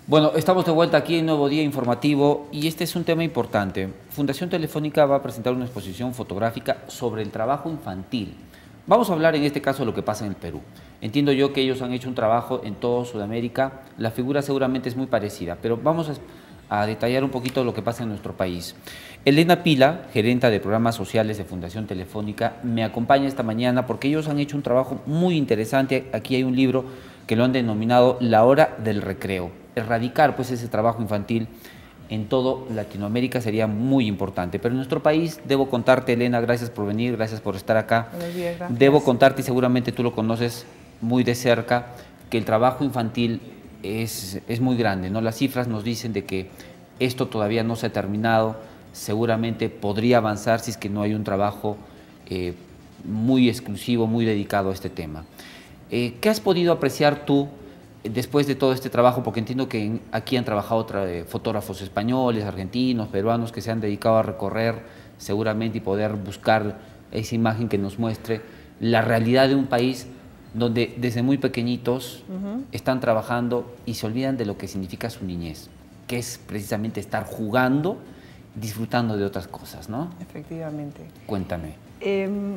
Bueno, estamos de vuelta aquí en Nuevo Día Informativo y este es un tema importante. Fundación Telefónica va a presentar una exposición fotográfica sobre el trabajo infantil. Vamos a hablar en este caso de lo que pasa en el Perú. Entiendo yo que ellos han hecho un trabajo en toda Sudamérica, la figura seguramente es muy parecida, pero vamos a detallar un poquito lo que pasa en nuestro país. Elena Pila, gerenta de programas sociales de Fundación Telefónica, me acompaña esta mañana porque ellos han hecho un trabajo muy interesante. Aquí hay un libro que lo han denominado La Hora del Recreo. Erradicar pues ese trabajo infantil en todo Latinoamérica sería muy importante. Pero en nuestro país, debo contarte, Elena, gracias por venir, gracias por estar acá. Bien, gracias. Debo contarte, y seguramente tú lo conoces muy de cerca, que el trabajo infantil es muy grande, ¿no? Las cifras nos dicen de que esto todavía no se ha terminado, seguramente podría avanzar si es que no hay un trabajo muy exclusivo, muy dedicado a este tema. ¿Qué has podido apreciar tú después de todo este trabajo? Porque entiendo que aquí han trabajado fotógrafos españoles, argentinos, peruanos que se han dedicado a recorrer seguramente y poder buscar esa imagen que nos muestre la realidad de un país donde desde muy pequeñitos están trabajando y se olvidan de lo que significa su niñez, que es precisamente estar jugando, disfrutando de otras cosas, ¿no? Efectivamente. Cuéntame.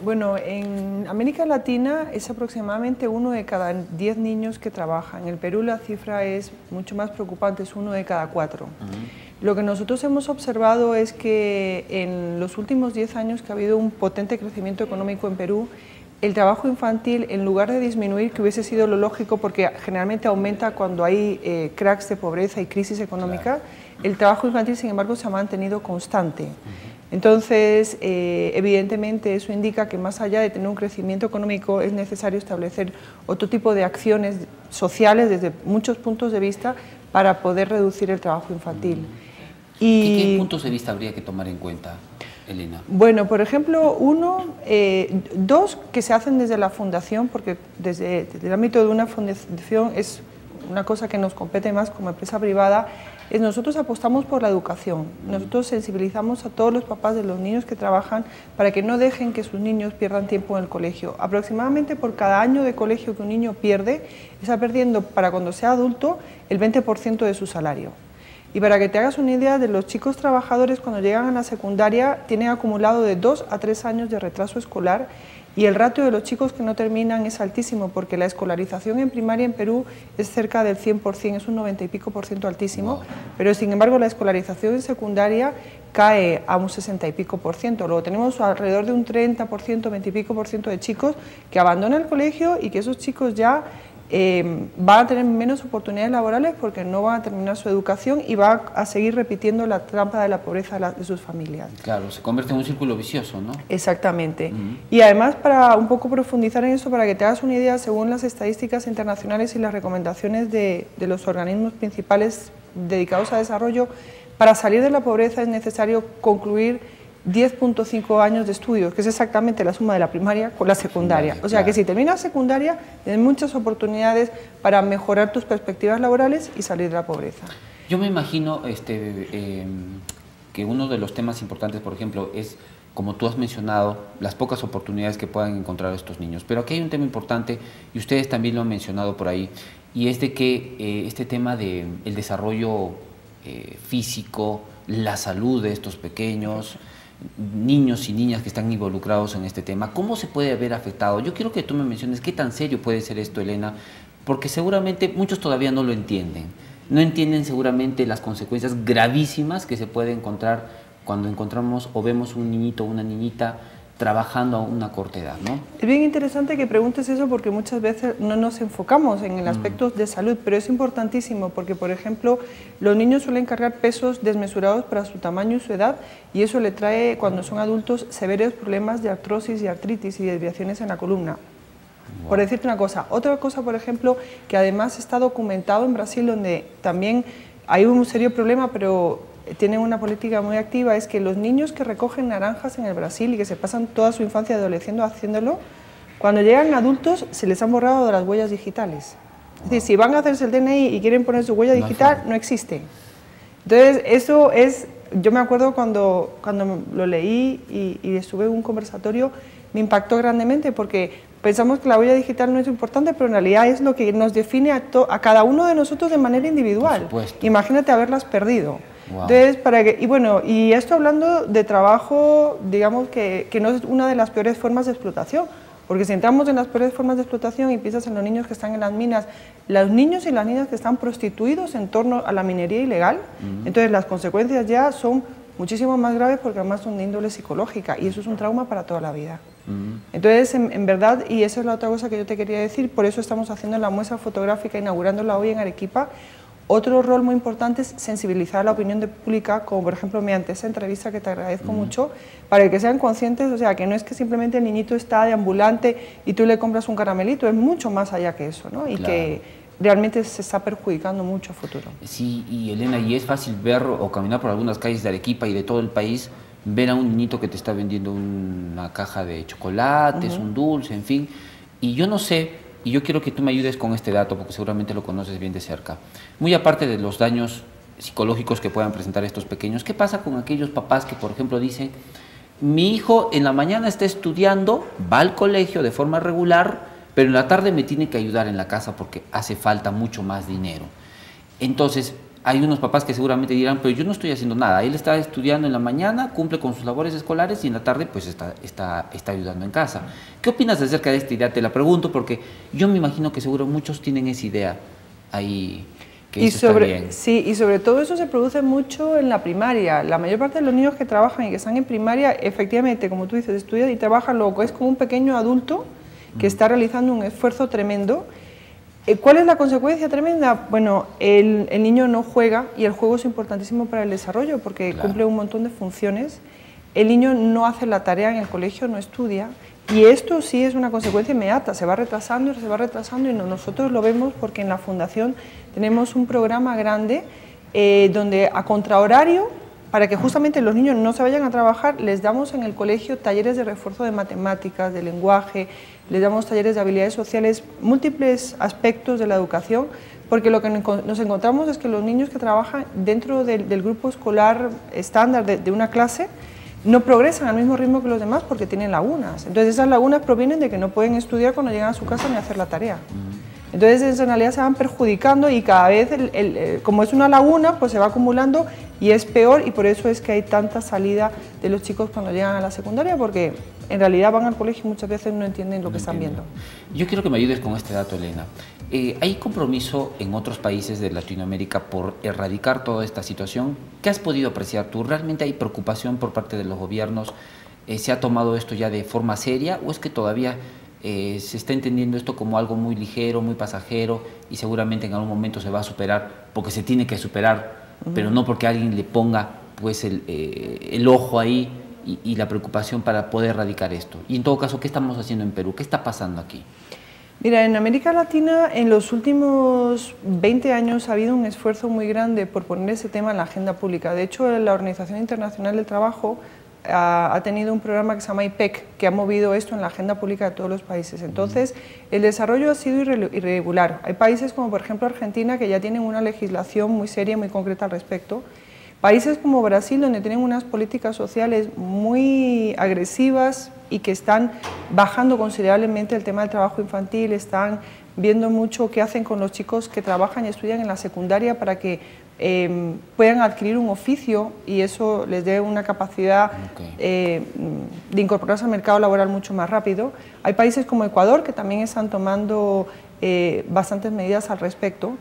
Bueno, en América Latina es aproximadamente 1 de cada 10 niños que trabajan. En el Perú la cifra es mucho más preocupante, es 1 de cada 4. Lo que nosotros hemos observado es que en los últimos 10 años que ha habido un potente crecimiento económico en Perú, el trabajo infantil, en lugar de disminuir, que hubiese sido lo lógico, porque generalmente aumenta cuando hay cracks de pobreza y crisis económica, el trabajo infantil, sin embargo, se ha mantenido constante. Entonces, evidentemente, eso indica que más allá de tener un crecimiento económico, es necesario establecer otro tipo de acciones sociales desde muchos puntos de vista para poder reducir el trabajo infantil. ¿Qué puntos de vista habría que tomar en cuenta, Elena? Bueno, por ejemplo, dos que se hacen desde la fundación, porque desde el ámbito de una fundación es una cosa que nos compete más como empresa privada, es nosotros apostamos por la educación. Nosotros sensibilizamos a todos los papás de los niños que trabajan para que no dejen que sus niños pierdan tiempo en el colegio. Aproximadamente por cada año de colegio que un niño pierde, está perdiendo para cuando sea adulto el 20% de su salario. Y para que te hagas una idea, de los chicos trabajadores cuando llegan a la secundaria tienen acumulado de 2 a 3 años de retraso escolar y el ratio de los chicos que no terminan es altísimo porque la escolarización en primaria en Perú es cerca del 100%, es un 90 y pico % altísimo, pero sin embargo la escolarización en secundaria cae a un 60 y pico %. Luego tenemos alrededor de un 30%, 20 y pico % de chicos que abandonan el colegio y que esos chicos ya van a tener menos oportunidades laborales porque no van a terminar su educación y van a seguir repitiendo la trampa de la pobreza de sus familias. Claro, se convierte en un círculo vicioso, ¿no? Exactamente. Y además, para un poco profundizar en eso, para que te hagas una idea, según las estadísticas internacionales y las recomendaciones de los organismos principales dedicados a desarrollo, para salir de la pobreza es necesario concluir 10.5 años de estudios, que es exactamente la suma de la primaria con la secundaria. O sea que si terminas secundaria, tienes muchas oportunidades para mejorar tus perspectivas laborales y salir de la pobreza. Yo me imagino que uno de los temas importantes, por ejemplo, es, como tú has mencionado, las pocas oportunidades que puedan encontrar estos niños. Pero aquí hay un tema importante, y ustedes también lo han mencionado por ahí, y es de que este tema del desarrollo físico, la salud de estos pequeños, niños y niñas que están involucrados en este tema, ¿cómo se puede ver afectado? Yo quiero que tú me menciones qué tan serio puede ser esto, Elena, porque seguramente muchos todavía no lo entienden. No entienden seguramente las consecuencias gravísimas que se puede encontrar cuando encontramos o vemos un niñito o una niñita trabajando a una corta edad, ¿no? Es bien interesante que preguntes eso porque muchas veces no nos enfocamos en el aspecto de salud, pero es importantísimo porque, por ejemplo, los niños suelen cargar pesos desmesurados para su tamaño y su edad y eso le trae, cuando son adultos, severos problemas de artrosis y artritis y desviaciones en la columna. Por decirte una cosa. Otra cosa, por ejemplo, que además está documentado en Brasil, donde también hay un serio problema, pero tienen una política muy activa, es que los niños que recogen naranjas en el Brasil y que se pasan toda su infancia adolescente haciéndolo, cuando llegan adultos se les han borrado de las huellas digitales. Es decir, si van a hacerse el DNI y quieren poner su huella digital, no existe. Entonces, eso es, yo me acuerdo cuando lo leí y estuve en un conversatorio, me impactó grandemente porque pensamos que la huella digital no es importante, pero en realidad es lo que nos define a cada uno de nosotros de manera individual. Imagínate haberlas perdido. Wow. Entonces, y esto hablando de trabajo, digamos que no es una de las peores formas de explotación, porque si entramos en las peores formas de explotación y piensas en los niños que están en las minas, los niños y las niñas que están prostituidos en torno a la minería ilegal, entonces las consecuencias ya son muchísimo más graves porque además son de índole psicológica y eso es un trauma para toda la vida. Entonces, en verdad, y esa es la otra cosa que yo te quería decir, por eso estamos haciendo la muestra fotográfica, inaugurándola hoy en Arequipa. Otro rol muy importante es sensibilizar a la opinión pública, como por ejemplo mediante esa entrevista que te agradezco mucho, para que sean conscientes, o sea, que no es que simplemente el niñito está de ambulante y tú le compras un caramelito, es mucho más allá que eso, ¿no? Y que realmente se está perjudicando mucho a futuro. Sí, y Elena, y es fácil ver o caminar por algunas calles de Arequipa y de todo el país, ver a un niñito que te está vendiendo una caja de chocolates, un dulce, en fin, y yo no sé. Y yo quiero que tú me ayudes con este dato, porque seguramente lo conoces bien de cerca. Muy aparte de los daños psicológicos que puedan presentar estos pequeños, ¿qué pasa con aquellos papás que, por ejemplo, dicen, mi hijo en la mañana está estudiando, va al colegio de forma regular, pero en la tarde me tiene que ayudar en la casa porque hace falta mucho más dinero? Entonces, hay unos papás que seguramente dirán, pero yo no estoy haciendo nada, él está estudiando en la mañana, cumple con sus labores escolares y en la tarde pues está ayudando en casa. ¿Qué opinas acerca de esta idea? Te la pregunto porque yo me imagino que seguro muchos tienen esa idea ahí, que eso está bien. Sí, y sobre todo eso se produce mucho en la primaria. La mayor parte de los niños que trabajan y que están en primaria, efectivamente, como tú dices, estudian y trabajan, luego es como un pequeño adulto que está realizando un esfuerzo tremendo. ¿Cuál es la consecuencia tremenda? Bueno, el niño no juega y el juego es importantísimo para el desarrollo porque cumple un montón de funciones. El niño no hace la tarea en el colegio, no estudia y esto sí es una consecuencia inmediata, se va retrasando y nosotros lo vemos porque en la Fundación tenemos un programa grande donde a contrahorario, para que justamente los niños no se vayan a trabajar, les damos en el colegio talleres de refuerzo de matemáticas, de lenguaje, les damos talleres de habilidades sociales, múltiples aspectos de la educación, porque lo que nos encontramos es que los niños que trabajan dentro del grupo escolar estándar de una clase no progresan al mismo ritmo que los demás porque tienen lagunas. Entonces esas lagunas provienen de que no pueden estudiar cuando llegan a su casa ni hacer la tarea. Entonces en realidad se van perjudicando y cada vez, como es una laguna, pues se va acumulando y es peor y por eso es que hay tanta salida de los chicos cuando llegan a la secundaria porque en realidad van al colegio y muchas veces no entienden lo que están viendo. Yo quiero que me ayudes con este dato, Elena. ¿Hay compromiso en otros países de Latinoamérica por erradicar toda esta situación? ¿Qué has podido apreciar tú? ¿Realmente hay preocupación por parte de los gobiernos? ¿Se ha tomado esto ya de forma seria o es que todavía se está entendiendo esto como algo muy ligero, muy pasajero y seguramente en algún momento se va a superar porque se tiene que superar, pero no porque alguien le ponga pues el ojo ahí y la preocupación para poder erradicar esto? Y en todo caso, ¿qué estamos haciendo en Perú? ¿Qué está pasando aquí? Mira, en América Latina en los últimos 20 años ha habido un esfuerzo muy grande por poner ese tema en la agenda pública. De hecho, la Organización Internacional del Trabajo ha tenido un programa que se llama IPEC, que ha movido esto en la agenda pública de todos los países. Entonces, el desarrollo ha sido irregular. Hay países como por ejemplo Argentina que ya tienen una legislación muy seria, muy concreta al respecto. Países como Brasil, donde tienen unas políticas sociales muy agresivas y que están bajando considerablemente el tema del trabajo infantil, están viendo mucho qué hacen con los chicos que trabajan y estudian en la secundaria para que puedan adquirir un oficio y eso les dé una capacidad de incorporarse al mercado laboral mucho más rápido. Hay países como Ecuador que también están tomando bastantes medidas al respecto.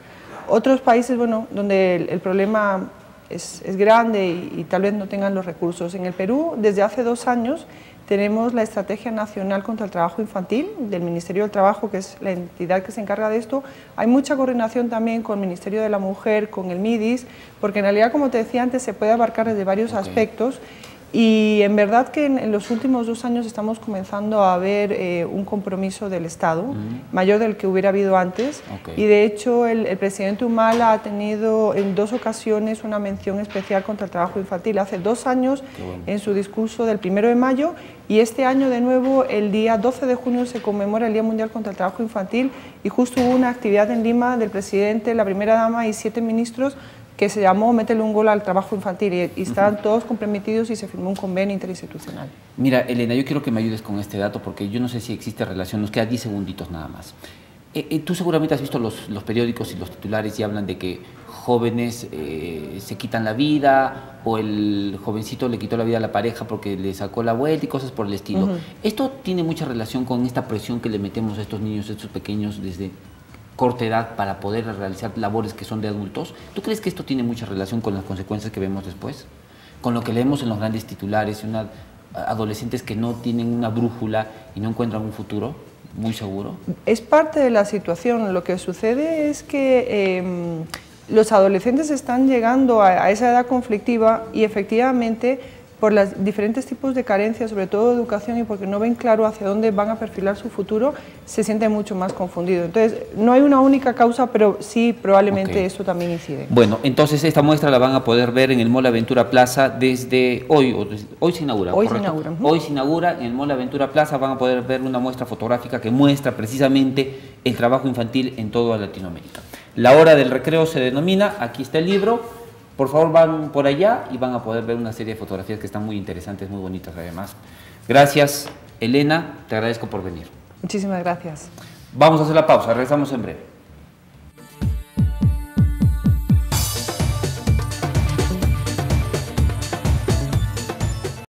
Otros países, bueno, donde el problema es grande y tal vez no tengan los recursos. En el Perú, desde hace 2 años, tenemos la Estrategia Nacional contra el Trabajo Infantil del Ministerio del Trabajo, que es la entidad que se encarga de esto. Hay mucha coordinación también con el Ministerio de la Mujer, con el MIDIS, porque en realidad, como te decía antes, se puede abarcar desde varios aspectos. Y en verdad que en los últimos 2 años estamos comenzando a ver un compromiso del Estado, mayor del que hubiera habido antes. Y de hecho el presidente Humala ha tenido en 2 ocasiones una mención especial contra el trabajo infantil. Hace 2 años en su discurso del 1 de mayo y este año de nuevo el día 12 de junio se conmemora el Día Mundial contra el Trabajo Infantil y justo hubo una actividad en Lima del presidente, la primera dama y 7 ministros que se llamó Métele un gol al trabajo infantil y están todos comprometidos y se firmó un convenio interinstitucional. Mira, Elena, yo quiero que me ayudes con este dato porque yo no sé si existe relación, nos queda 10 segunditos nada más. Tú seguramente has visto los periódicos y los titulares y hablan de que jóvenes se quitan la vida o el jovencito le quitó la vida a la pareja porque le sacó la vuelta y cosas por el estilo. ¿Esto tiene mucha relación con esta presión que le metemos a estos niños, a estos pequeños desde corta edad para poder realizar labores que son de adultos? ¿Tú crees que esto tiene mucha relación con las consecuencias que vemos después? Con lo que leemos en los grandes titulares, adolescentes que no tienen una brújula y no encuentran un futuro muy seguro. Es parte de la situación. Lo que sucede es que los adolescentes están llegando a esa edad conflictiva y efectivamente por los diferentes tipos de carencias, sobre todo de educación, y porque no ven claro hacia dónde van a perfilar su futuro, se sienten mucho más confundidos. Entonces, no hay una única causa, pero sí, probablemente eso también incide. Bueno, entonces esta muestra la van a poder ver en el Mall Aventura Plaza desde hoy, hoy se inaugura, hoy ¿correcto? Se inaugura. Hoy se inaugura en el Mall Aventura Plaza, van a poder ver una muestra fotográfica que muestra precisamente el trabajo infantil en toda Latinoamérica. La hora del recreo se denomina, aquí está el libro. Por favor, van por allá y van a poder ver una serie de fotografías que están muy interesantes, muy bonitas además. Gracias, Elena, te agradezco por venir. Muchísimas gracias. Vamos a hacer la pausa, regresamos en breve.